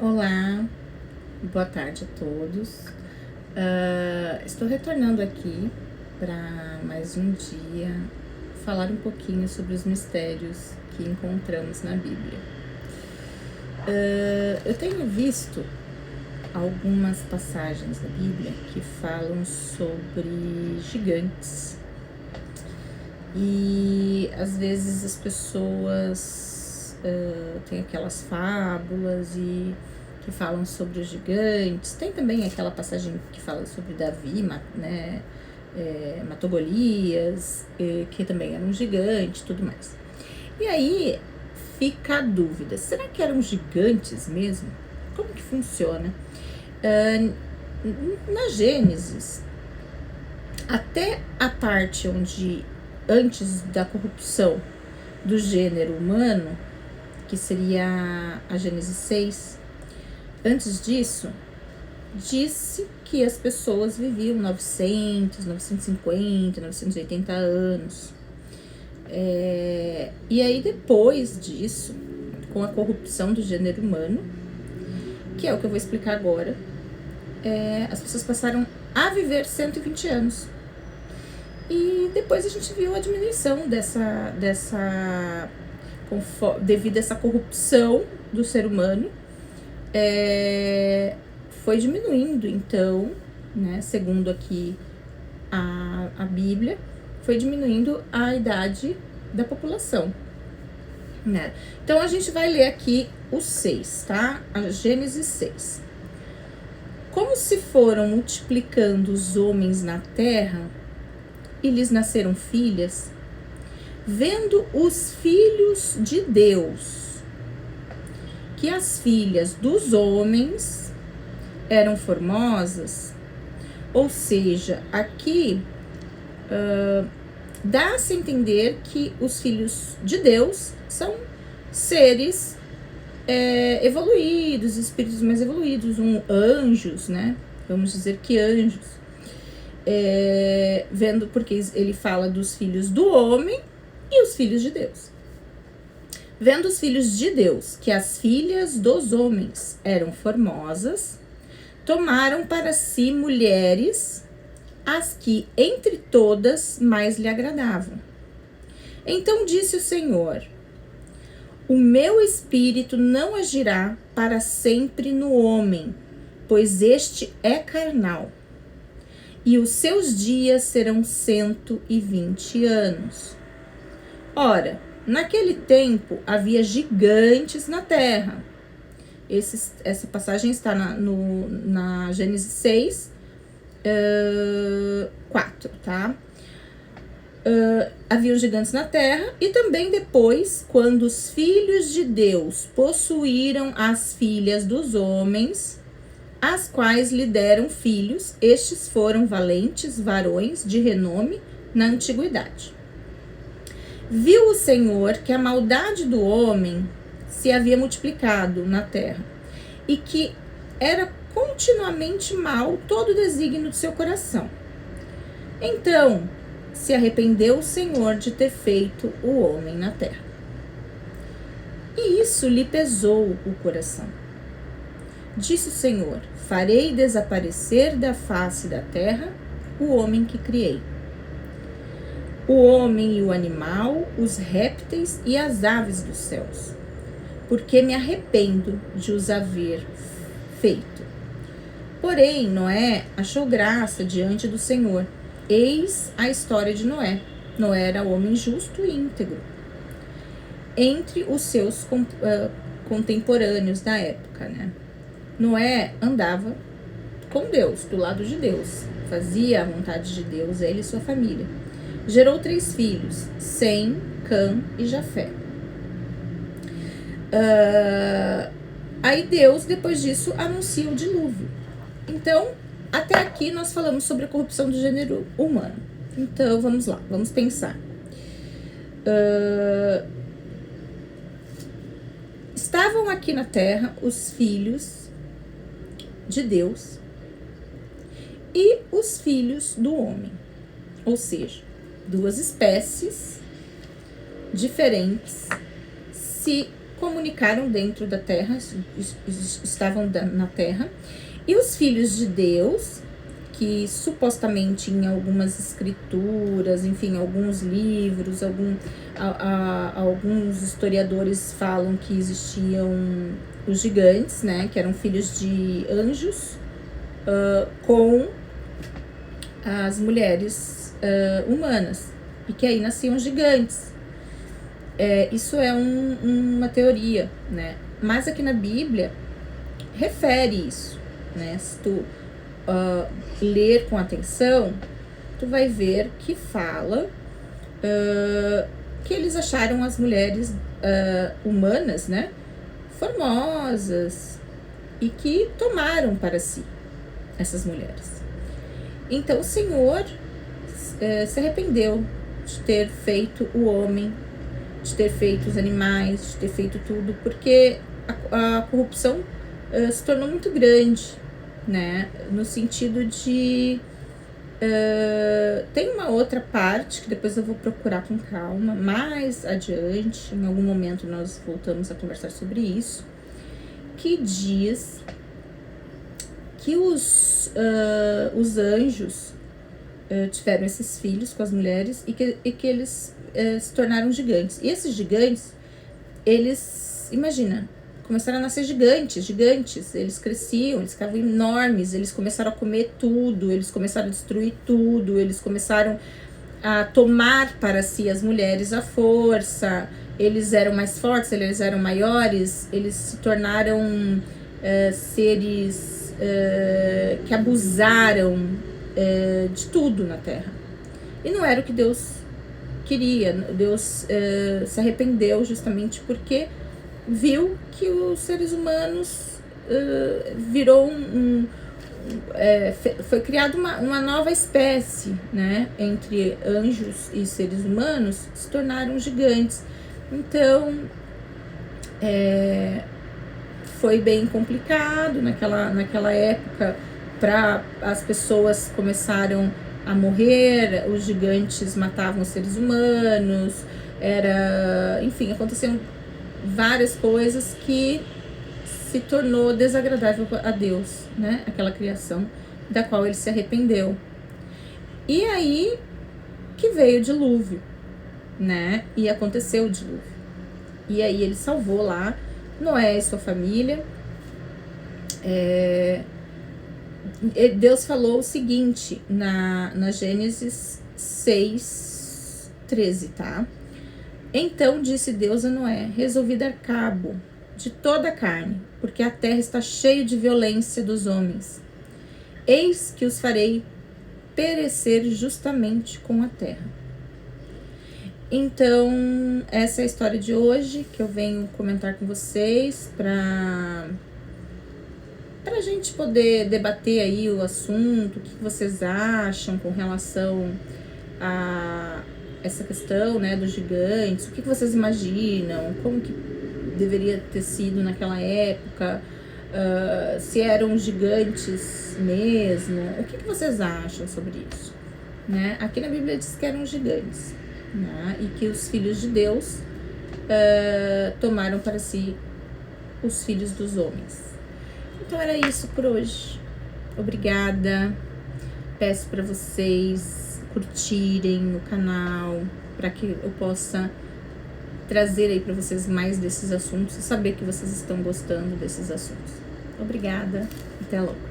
Olá, boa tarde a todos. Estou retornando aqui para mais um dia falar um pouquinho sobre os mistérios que encontramos na Bíblia. Eu tenho visto algumas passagens da Bíblia que falam sobre gigantes e às vezes as pessoas têm aquelas fábulas e que falam sobre os gigantes. Tem também aquela passagem que fala sobre Davi, né, matou Golias, que também era um gigante, tudo mais. E aí fica a dúvida, será que eram gigantes mesmo? Como que funciona? Na Gênesis, até a parte onde, antes da corrupção do gênero humano, que seria a Gênesis 6, antes disso, disse que as pessoas viviam 900, 950, 980 anos. E aí depois disso, com a corrupção do gênero humano, que é o que eu vou explicar agora, as pessoas passaram a viver 120 anos. E depois a gente viu a diminuição devido a essa corrupção do ser humano, foi diminuindo, então, né, segundo aqui a Bíblia, foi diminuindo a idade da população, né? Então a gente vai ler aqui o 6, tá? A Gênesis 6. Como se foram multiplicando os homens na terra e lhes nasceram filhas, vendo os filhos de Deus que as filhas dos homens eram formosas, ou seja, aqui dá-se a entender que os filhos de Deus são seres evoluídos, espíritos mais evoluídos, anjos, né? Vamos dizer que anjos. Vendo, porque ele fala dos filhos do homem e os filhos de Deus. Vendo os filhos de Deus que as filhas dos homens eram formosas, tomaram para si mulheres, as que entre todas mais lhe agradavam. Então disse o Senhor: o meu espírito não agirá para sempre no homem, pois este é carnal, e os seus dias serão 120 anos. Ora, naquele tempo havia gigantes na terra. Essa passagem está na Gênesis 6, 4, tá? Haviam gigantes na terra, e também depois, quando os filhos de Deus possuíram as filhas dos homens, as quais lhe deram filhos, estes foram valentes varões de renome na antiguidade. Viu o Senhor que a maldade do homem se havia multiplicado na terra, e que era continuamente mal todo o desígnio do seu coração. Então se arrependeu o Senhor de ter feito o homem na terra. E isso lhe pesou o coração. Disse o Senhor: farei desaparecer da face da terra o homem que criei, o homem e o animal, os répteis e as aves dos céus, porque me arrependo de os haver feito. Porém, Noé achou graça diante do Senhor. Eis a história de Noé. Noé era homem justo e íntegro entre os seus contemporâneos da época, né? Noé andava com Deus, do lado de Deus, fazia a vontade de Deus, ele e sua família. Gerou 3 filhos, Sem, Cã e Jafé. Aí Deus, depois disso, anuncia o dilúvio. Então, até aqui nós falamos sobre a corrupção do gênero humano. Então, vamos lá, vamos pensar. Estavam aqui na terra os filhos de Deus e os filhos do homem, ou seja, 2 espécies diferentes se comunicaram dentro da terra, estavam na terra, e os filhos de Deus, que supostamente em algumas escrituras, enfim, alguns livros, alguns historiadores falam que existiam os gigantes, né, que eram filhos de anjos, com as mulheres humanas, e que aí nasciam gigantes. Isso é uma teoria, né, mas aqui na Bíblia refere isso, né, se tu ler com atenção, tu vai ver que fala que eles acharam as mulheres humanas, né, formosas, e que tomaram para si essas mulheres. Então o Senhor se arrependeu de ter feito o homem, de ter feito os animais, de ter feito tudo, porque a corrupção se tornou muito grande, né, no sentido de tem uma outra parte que depois eu vou procurar com calma mais adiante, em algum momento nós voltamos a conversar sobre isso, que diz que os anjos tiveram esses filhos com as mulheres e que eles se tornaram gigantes. E esses gigantes, eles, imagina, começaram a nascer gigantes, eles cresciam, eles ficavam enormes, eles começaram a comer tudo, eles começaram a destruir tudo, eles começaram a tomar para si as mulheres à força, eles eram mais fortes, eles eram maiores, eles se tornaram seres que abusaram de tudo na Terra. E não era o que Deus queria. Deus se arrependeu justamente porque viu que os seres humanos virou foi criada uma nova espécie, né, entre anjos e seres humanos, se tornaram gigantes. Então foi bem complicado naquela época, as pessoas começaram a morrer, os gigantes matavam os seres humanos, enfim, aconteceram várias coisas que se tornou desagradável a Deus, né? Aquela criação da qual ele se arrependeu. E aí que veio o dilúvio, né? E aconteceu o dilúvio. E aí ele salvou lá Noé e sua família. Deus falou o seguinte na Gênesis 6:13, tá? Então disse Deus a Noé: resolvi dar cabo de toda a carne, porque a terra está cheia de violência dos homens. Eis que os farei perecer justamente com a terra. Então, essa é a história de hoje, que eu venho comentar com vocês para a gente poder debater aí o assunto, o que vocês acham com relação a essa questão, né, dos gigantes, o que vocês imaginam, como que deveria ter sido naquela época, se eram gigantes mesmo, o que vocês acham sobre isso, né? Aqui na Bíblia diz que eram gigantes, né, e que os filhos de Deus tomaram para si os filhos dos homens. Então era isso por hoje. Obrigada. Peço para vocês curtirem o canal, para que eu possa trazer aí para vocês mais desses assuntos e saber que vocês estão gostando desses assuntos. Obrigada. Até logo.